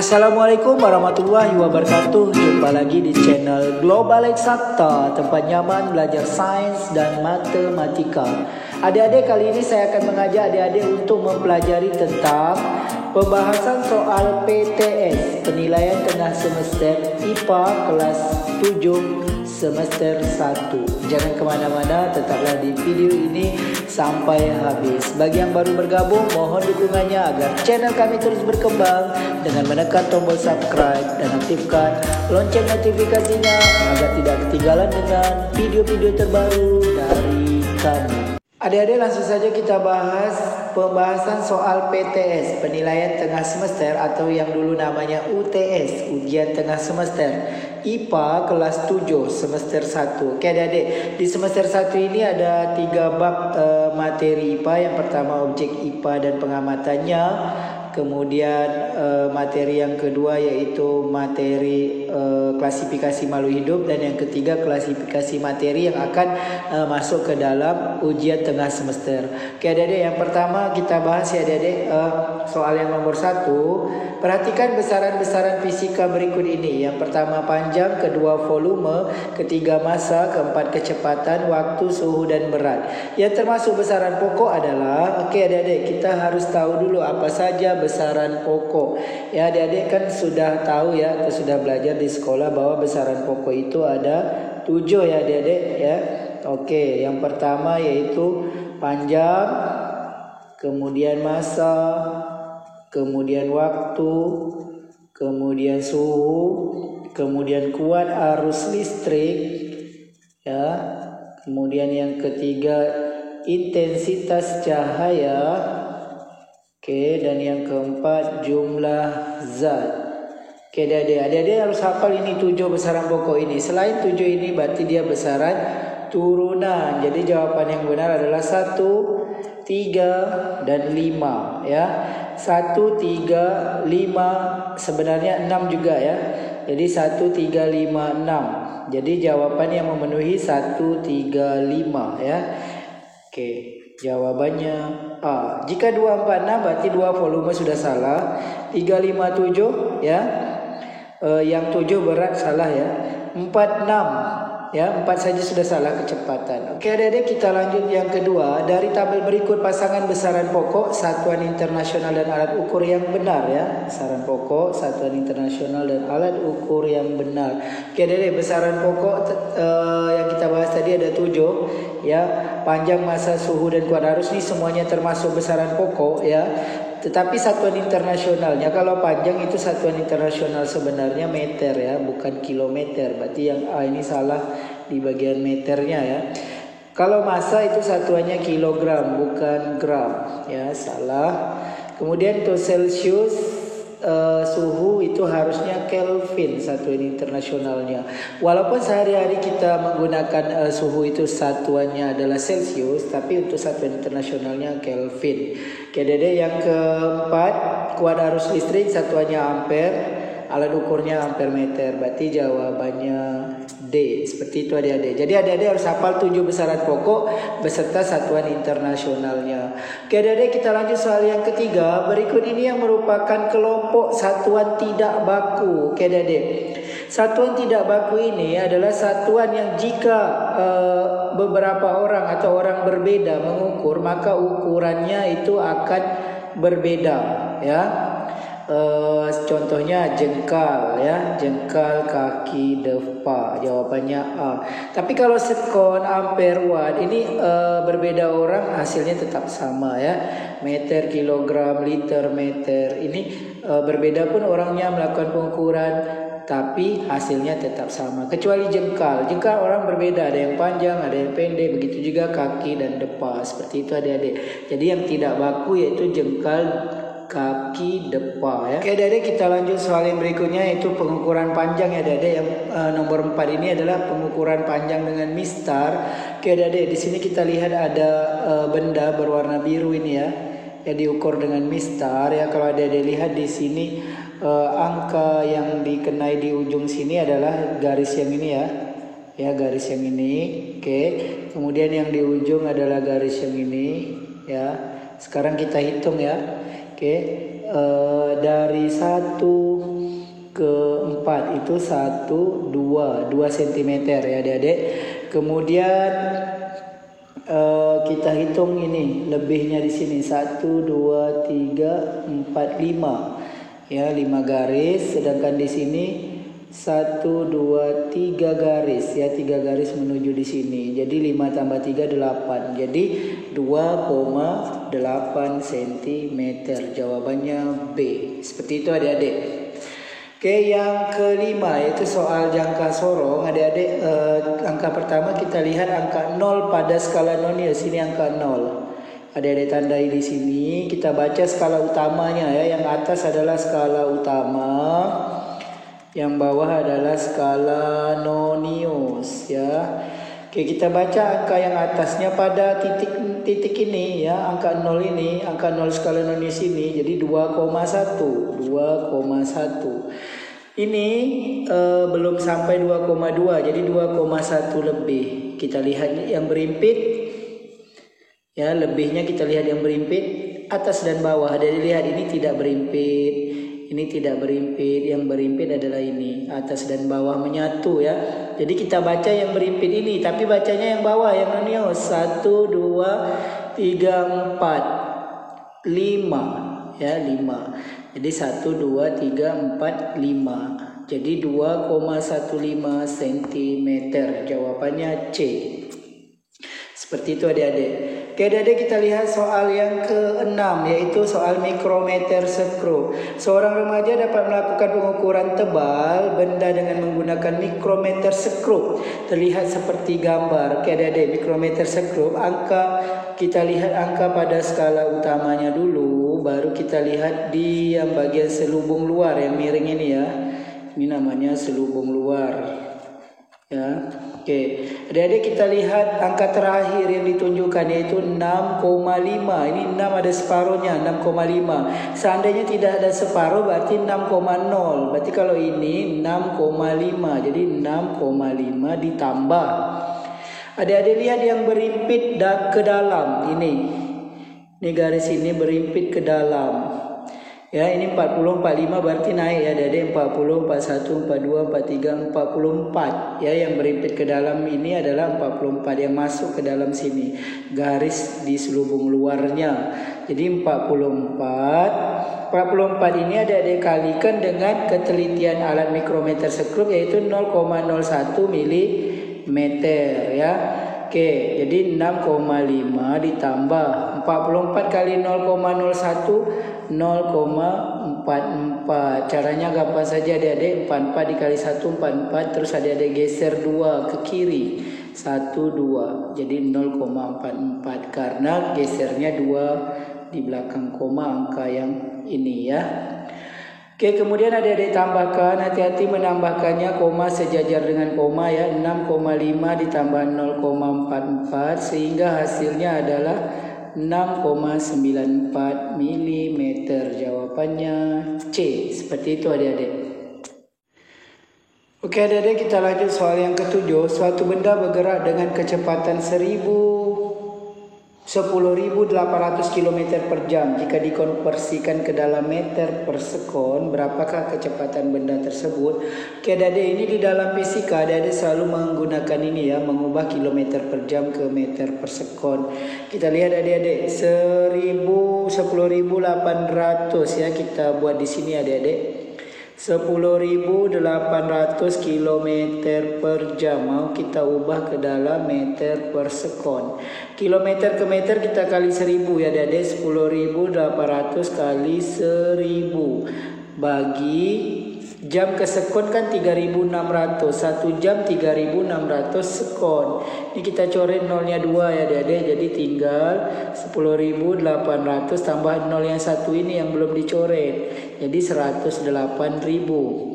Assalamualaikum warahmatullahi wabarakatuh. Jumpa lagi di channel Global Eksakta, tempat nyaman belajar sains dan matematika. Adik-adik, kali ini saya akan mengajak adik-adik untuk mempelajari tentang pembahasan soal PTS, penilaian tengah semester IPA kelas 7 semester 1. Jangan kemana-mana, tetaplah di video ini sampai habis. Bagi yang baru bergabung, mohon dukungannya agar channel kami terus berkembang dengan menekan tombol subscribe dan aktifkan lonceng notifikasinya agar tidak ketinggalan dengan video-video terbaru dari kami. Adik-adik, langsung saja kita bahas pembahasan soal PTS, penilaian tengah semester, atau yang dulu namanya UTS, ujian tengah semester IPA kelas 7 semester 1. Oke adik-adik, di semester 1 ini ada 3 bab materi IPA. Yang pertama objek IPA dan pengamatannya. Kemudian materi yang kedua yaitu materi klasifikasi makhluk hidup, dan yang ketiga klasifikasi materi yang akan masuk ke dalam ujian tengah semester. Oke adik-adik, yang pertama kita bahas ya adik-adik, soal yang nomor 1. Perhatikan besaran-besaran fisika berikut ini. Yang pertama panjang, kedua volume, ketiga massa, keempat kecepatan, waktu, suhu dan berat. Yang termasuk besaran pokok adalah, oke adik-adik, kita harus tahu dulu apa saja besaran pokok. Ya adik-adik kan sudah tahu ya, atau sudah belajar di sekolah bahwa besaran pokok itu ada 7 ya adik-adik ya. Oke, yang pertama yaitu panjang, kemudian massa, kemudian waktu, kemudian suhu, kemudian kuat arus listrik ya. Kemudian yang ketiga intensitas cahaya. Oke, dan yang keempat jumlah zat. Oke adik-adik harus hafal ini 7 besaran pokok ini. Selain 7 ini berarti dia besaran turunan. Jadi jawaban yang benar adalah 1, 3, dan 5 ya. 1, 3, 5, sebenarnya 6 juga ya. Jadi 1, 3, 5, 6. Jadi jawaban yang memenuhi 1, 3, 5 ya. Oke, jawabannya A. Jika 2, 4, 6 berarti 2 volume sudah salah. 3, 5, 7 ya. Yang 7 berat salah ya. 4, 6 ya, 4 saja sudah salah kecepatan. Oke adik-adik, kita lanjut yang kedua. Dari tabel berikut pasangan besaran pokok, satuan internasional dan alat ukur yang benar ya. Besaran pokok, satuan internasional dan alat ukur yang benar. Oke adik-adik, besaran pokok yang kita bahas tadi ada 7 ya. Panjang, massa, suhu dan kuat arus ini semuanya termasuk besaran pokok ya. Tetapi satuan internasionalnya, kalau panjang itu satuan internasional sebenarnya meter ya, bukan kilometer. Berarti yang A ini salah di bagian meternya ya. Kalau massa itu satuannya kilogram bukan gram ya, salah. Kemudian untuk Celsius, suhu itu harusnya Kelvin satuan internasionalnya. Walaupun sehari-hari kita menggunakan suhu itu satuannya adalah Celsius, tapi untuk satuan internasionalnya Kelvin. Oke adik-adik, yang keempat kuat arus listrik satuannya ampere, alat ukurnya ampere meter. Berarti jawabannya D. Seperti itu adik-adik. Jadi adik-adik harus hafal 7 besaran pokok beserta satuan internasionalnya. Oke adik-adik, kita lanjut soal yang ketiga. Berikut ini yang merupakan kelompok satuan tidak baku. Oke adik-adik, satuan tidak baku ini adalah satuan yang jika beberapa orang atau orang berbeda mengukur, maka ukurannya itu akan berbeda ya. Contohnya jengkal ya, jengkal, kaki, depa. Jawabannya A. Tapi kalau sekon, ampere, watt ini berbeda orang, hasilnya tetap sama ya. Meter, kilogram, liter, meter ini berbeda pun orangnya melakukan pengukuran, tapi hasilnya tetap sama. Kecuali jengkal. Jengkal orang berbeda, ada yang panjang, ada yang pendek. Begitu juga kaki dan depa. Seperti itu adik-adik. Jadi yang tidak baku yaitu jengkal, kaki, depa ya. Oke adik-adik, kita lanjut soal yang berikutnya yaitu pengukuran panjang ya adik-adik. Yang nomor 4 ini adalah pengukuran panjang dengan mistar. Oke adik-adik, di sini kita lihat ada benda berwarna biru ini ya, yang diukur dengan mistar ya. Kalau adik-adik lihat di sini angka yang dikenai di ujung sini adalah garis yang ini ya. Ya, garis yang ini. Oke. Kemudian yang di ujung adalah garis yang ini ya. Sekarang kita hitung ya. Oke. Dari 1, keempat itu 1, 2 cm ya adik-adik. Kemudian kita hitung ini lebihnya di sini 1, 2, 3, 4, 5 ya, 5 garis. Sedangkan di sini 1, 2, 3 garis ya, 3 garis menuju di sini. Jadi 5 tambah 3 8. Jadi 2,8 cm. Jawabannya B. Seperti itu adik-adik. Oke, yang kelima yaitu soal jangka sorong. Adik-adik, angka pertama kita lihat angka 0 pada skala nonius. Ini angka 0. Adik-adik tandai di sini. Kita baca skala utamanya ya. Yang atas adalah skala utama, yang bawah adalah skala nonius ya. Oke, kita baca angka yang atasnya pada titik ini ya, angka 0 ini, angka 0 skala nonius ini jadi 2,1. Ini belum sampai 2,2, jadi 2,1 lebih. Kita lihat yang berimpit ya, lebihnya kita lihat yang berimpit atas dan bawah. Ada dilihat ini tidak berimpit. Ini tidak berimpit, yang berimpit adalah ini, atas dan bawah menyatu ya. Jadi kita baca yang berimpit ini, tapi bacanya yang bawah, yang nonius. 1, 2, 3, 4, 5 ya, 5. Jadi 1, 2, 3, 4, 5. Jadi 2,15 cm. Jawabannya C. Seperti itu adik-adik. Oke adik-adik, kita lihat soal yang ke-6 yaitu soal mikrometer skrup. Seorang remaja dapat melakukan pengukuran tebal benda dengan menggunakan mikrometer skrup. Terlihat seperti gambar. Oke adik-adik, mikrometer skrup, angka kita lihat angka pada skala utamanya dulu, baru kita lihat di yang bagian selubung luar yang miring ini ya. Ini namanya selubung luar ya. Oke, adik-adik kita lihat angka terakhir yang ditunjukkan yaitu 6,5. Ini 6 ada separuhnya, 6,5. Seandainya tidak ada separuh berarti 6,0. Berarti kalau ini 6,5. Jadi 6,5 ditambah. Adik-adik lihat yang berimpit ke dalam ini. Ini garis ini berimpit ke dalam. Ya, ini 40, 45 berarti naik ya adik-adik, 40, 41, 42, 43, 44. Ya, yang berimpit ke dalam ini adalah 44 yang masuk ke dalam sini. Garis di selubung luarnya. Jadi 44 ini adik-adik kalikan dengan ketelitian alat mikrometer skrup yaitu 0,01 mm ya. Oke, jadi 6,5 ditambah 44 kali 0,01 0,44. Caranya gampang saja adik-adik, 44 dikali 1 44, terus adik-adik geser 2 ke kiri. 1 2. Jadi 0,44 karena gesernya 2 di belakang koma angka yang ini ya. Oke, kemudian adik-adik tambahkan, hati-hati menambahkannya koma sejajar dengan koma ya. 6,5 ditambah 0,44 sehingga hasilnya adalah 6,94 mm. Jawabannya C. Seperti itu adik-adik. Oke adik-adik, kita lanjut soal yang ke-7. Suatu benda bergerak dengan kecepatan 10.800 km per jam. Jika dikonversikan ke dalam meter per sekon, berapakah kecepatan benda tersebut? Oke adik-adik, ini di dalam fisika adik-adik selalu menggunakan ini ya, mengubah kilometer per jam ke meter per sekon. Kita lihat adik-adik, 10.800 ya, kita buat di sini adik-adik. 10.800 km per jam mau kita ubah ke dalam meter per sekon. Kilometer ke meter kita kali 1000 ya adik-adik. 10.800 kali 1000 bagi jam ke sekon kan 3.600. 1 jam 3.600 sekon. Ini kita coret nolnya 2 ya adik-adik. Jadi tinggal 10.800 tambah 0 yang satu ini yang belum dicoret. Jadi 108.000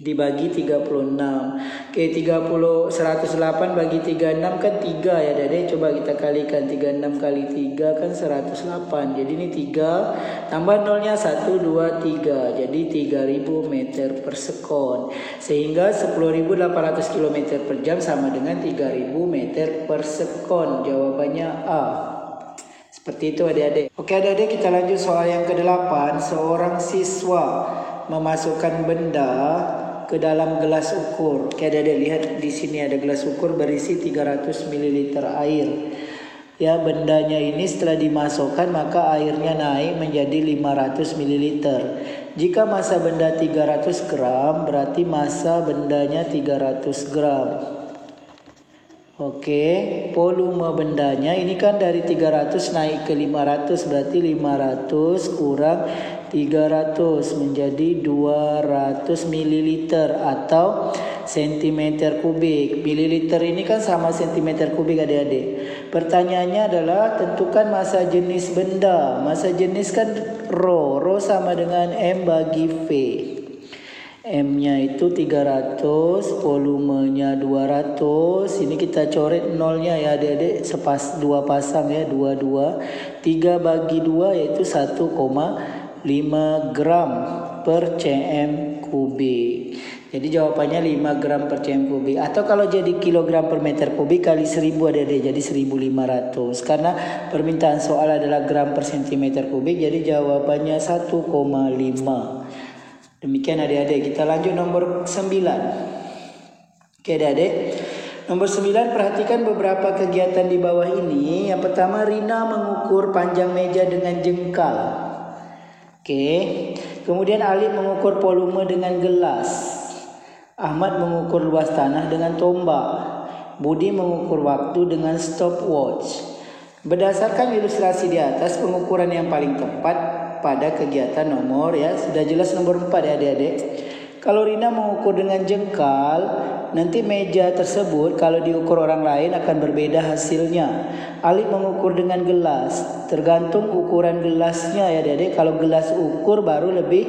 dibagi 36. Oke, 108 bagi 36 kan 3 ya adik-adik. Coba kita kalikan, 36 kali 3 kan 108. Jadi ini 3 tambah nolnya 1 2 3. Jadi 3000 meter per sekon. Sehingga 10.800 km per jam sama dengan 3000 meter per sekon. Jawabannya A. Seperti itu adik-adik. Oke adik-adik, kita lanjut soal yang ke-8. Seorang siswa memasukkan benda ke dalam gelas ukur. Oke adik-adik, lihat di sini ada gelas ukur berisi 300 ml air. Ya, bendanya ini setelah dimasukkan maka airnya naik menjadi 500 ml. Jika massa benda 300 gram, berarti massa bendanya 300 gram. Oke, volume bendanya ini kan dari 300 naik ke 500, berarti 500 kurang 300 menjadi 200 ml atau cm kubik. Mililiter ini kan sama cm kubik adik-adik. Pertanyaannya adalah tentukan massa jenis benda. Massa jenis kan Rho. Rho sama dengan M bagi V. M-nya itu 300, volumenya 200. Ini kita coret nolnya ya adik-adik, dua pasang ya, 22. 3 bagi 2 yaitu 1,5 gram per cm kubik. Jadi jawabannya 5 gram per cm kubik. Atau kalau jadi kilogram per meter kubik kali 1000 adik-adik, jadi 1500. Karena permintaan soal adalah gram per cm kubik, jadi jawabannya 1,5. Demikian adik-adik. Kita lanjut nomor 9. Oke adik-adik. Nomor 9, perhatikan beberapa kegiatan di bawah ini. Yang pertama, Rina mengukur panjang meja dengan jengkal. Oke. Kemudian Alif mengukur volume dengan gelas. Ahmad mengukur luas tanah dengan tombak. Budi mengukur waktu dengan stopwatch. Berdasarkan ilustrasi di atas, pengukuran yang paling tepat pada kegiatan nomor ya sudah jelas nomor 4 ya adik-adik. Kalau Rina mengukur dengan jengkal, nanti meja tersebut kalau diukur orang lain akan berbeda hasilnya. Alif mengukur dengan gelas, tergantung ukuran gelasnya ya adik-adik. Kalau gelas ukur baru lebih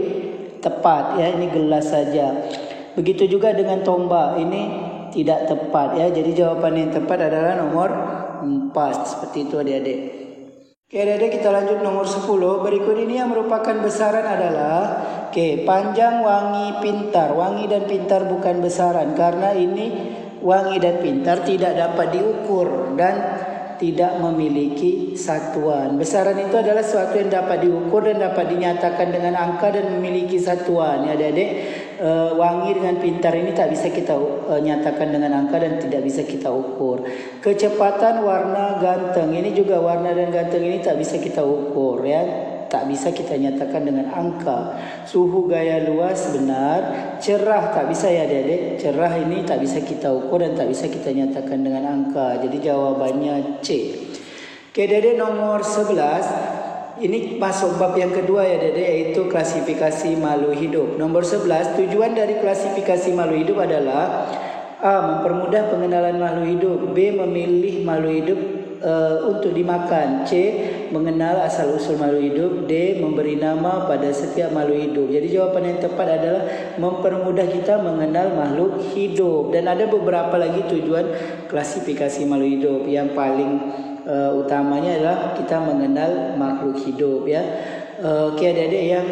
tepat ya, ini gelas saja. Begitu juga dengan tombak, ini tidak tepat ya. Jadi jawaban yang tepat adalah nomor 4. Seperti itu adik-adik. Oke adik-adik, kita lanjut nomor 10. Berikut ini yang merupakan besaran adalah panjang, wangi, pintar. Wangi dan pintar bukan besaran karena ini wangi dan pintar tidak dapat diukur dan tidak memiliki satuan. Besaran itu adalah sesuatu yang dapat diukur dan dapat dinyatakan dengan angka dan memiliki satuan ya adik-adik. Wangi dengan pintar ini tak bisa kita nyatakan dengan angka dan tidak bisa kita ukur. Kecepatan, warna, ganteng ini juga warna dan ganteng ini tak bisa kita ukur ya, tak bisa kita nyatakan dengan angka. Suhu, gaya, luas, benar. Cerah tak bisa ya adik-adik. Cerah ini tak bisa kita ukur dan tak bisa kita nyatakan dengan angka. Jadi jawabannya C. Oke adik-adik, nomor 11. Ini masuk bab yang kedua ya adik-adik, yaitu klasifikasi makhluk hidup. Nomor 11, tujuan dari klasifikasi makhluk hidup adalah A. Mempermudah pengenalan makhluk hidup. B. Memilih makhluk hidup untuk dimakan. C. Mengenal asal-usul makhluk hidup. D. Memberi nama pada setiap makhluk hidup. Jadi jawaban yang tepat adalah mempermudah kita mengenal makhluk hidup. Dan ada beberapa lagi tujuan klasifikasi makhluk hidup. Yang paling utamanya adalah kita mengenal makhluk hidup ya. Oke adik-adik, yang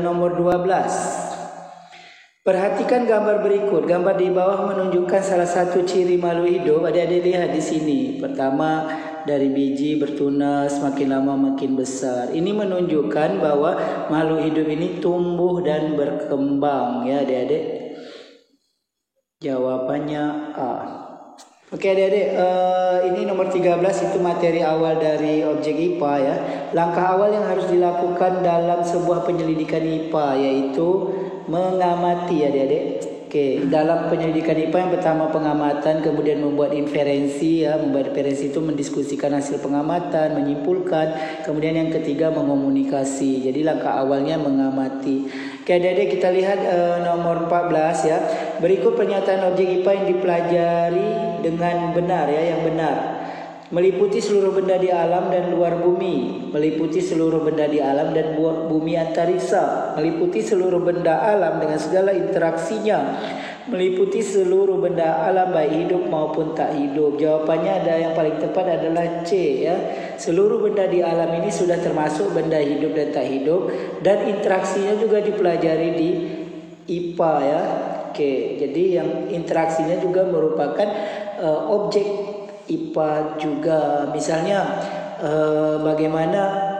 nomor 12. Perhatikan gambar berikut. Gambar di bawah menunjukkan salah satu ciri makhluk hidup. Adik-adik lihat di sini. Pertama, dari biji bertunas makin lama makin besar. Ini menunjukkan bahwa makhluk hidup ini tumbuh dan berkembang ya adik-adik. Jawabannya A. Oke adik-adik, ini nomor 13 itu materi awal dari objek IPA ya. Langkah awal yang harus dilakukan dalam sebuah penyelidikan IPA yaitu mengamati adik-adik. Oke, dalam penyelidikan IPA yang pertama pengamatan, kemudian membuat inferensi ya. Membuat inferensi itu mendiskusikan hasil pengamatan, menyimpulkan. Kemudian yang ketiga mengomunikasi. Jadi langkah awalnya mengamati. Oke adik-adik, kita lihat nomor 14 ya. Berikut pernyataan objek IPA yang dipelajari dengan benar ya, yang benar. Meliputi seluruh benda di alam dan luar bumi. Meliputi seluruh benda di alam dan bumi antariksa. Meliputi seluruh benda alam dengan segala interaksinya. Meliputi seluruh benda alam baik hidup maupun tak hidup. Jawabannya ada yang paling tepat adalah C ya. Seluruh benda di alam ini sudah termasuk benda hidup dan tak hidup. Dan interaksinya juga dipelajari di IPA ya. Oke, jadi yang interaksinya juga merupakan objek IPA juga. Misalnya bagaimana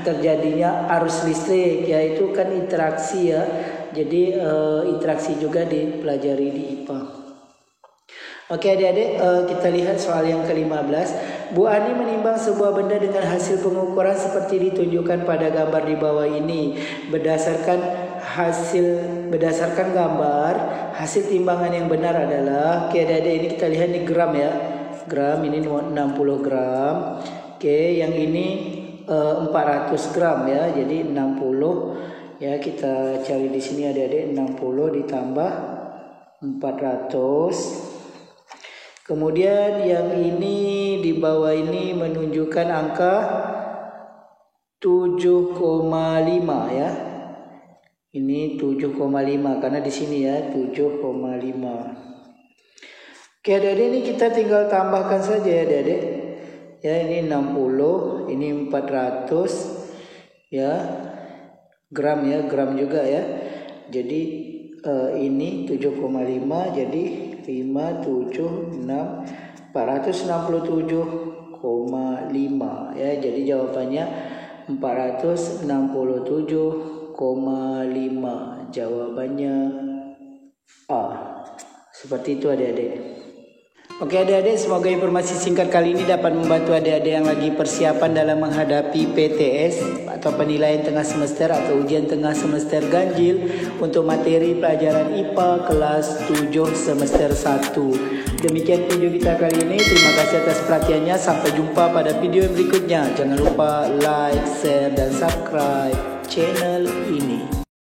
terjadinya arus listrik, yaitu kan interaksi ya. Jadi interaksi juga dipelajari di IPA. Oke adik-adik, kita lihat soal yang ke-15. Bu Ani menimbang sebuah benda dengan hasil pengukuran seperti ditunjukkan pada gambar di bawah ini. Berdasarkan gambar, hasil timbangan yang benar adalah, oke adik-adik, ini kita lihat di gram ya. Gram ini 60 gram. Oke, yang ini 400 gram ya. Jadi 60 ya, kita cari di sini adik-adik, 60 ditambah 400. Kemudian yang ini di bawah ini menunjukkan angka 7,5 ya. Ini 7,5 karena di sini ya 7,5. Oke adik-adik, ini kita tinggal tambahkan saja ya adik-adik. Ya, ini 60, ini 400 ya. Gram ya, gram juga ya. Jadi ini 7,5 jadi 5, 7, 6, 467,5 ya. Jadi jawabannya 467,5. Jawabannya A. Seperti itu adik-adik. Oke adik-adik, semoga informasi singkat kali ini dapat membantu adik-adik yang lagi persiapan dalam menghadapi PTS atau penilaian tengah semester atau ujian tengah semester ganjil untuk materi pelajaran IPA kelas 7 semester 1. Demikian video kita kali ini. Terima kasih atas perhatiannya. Sampai jumpa pada video yang berikutnya. Jangan lupa like, share, dan subscribe channel ini.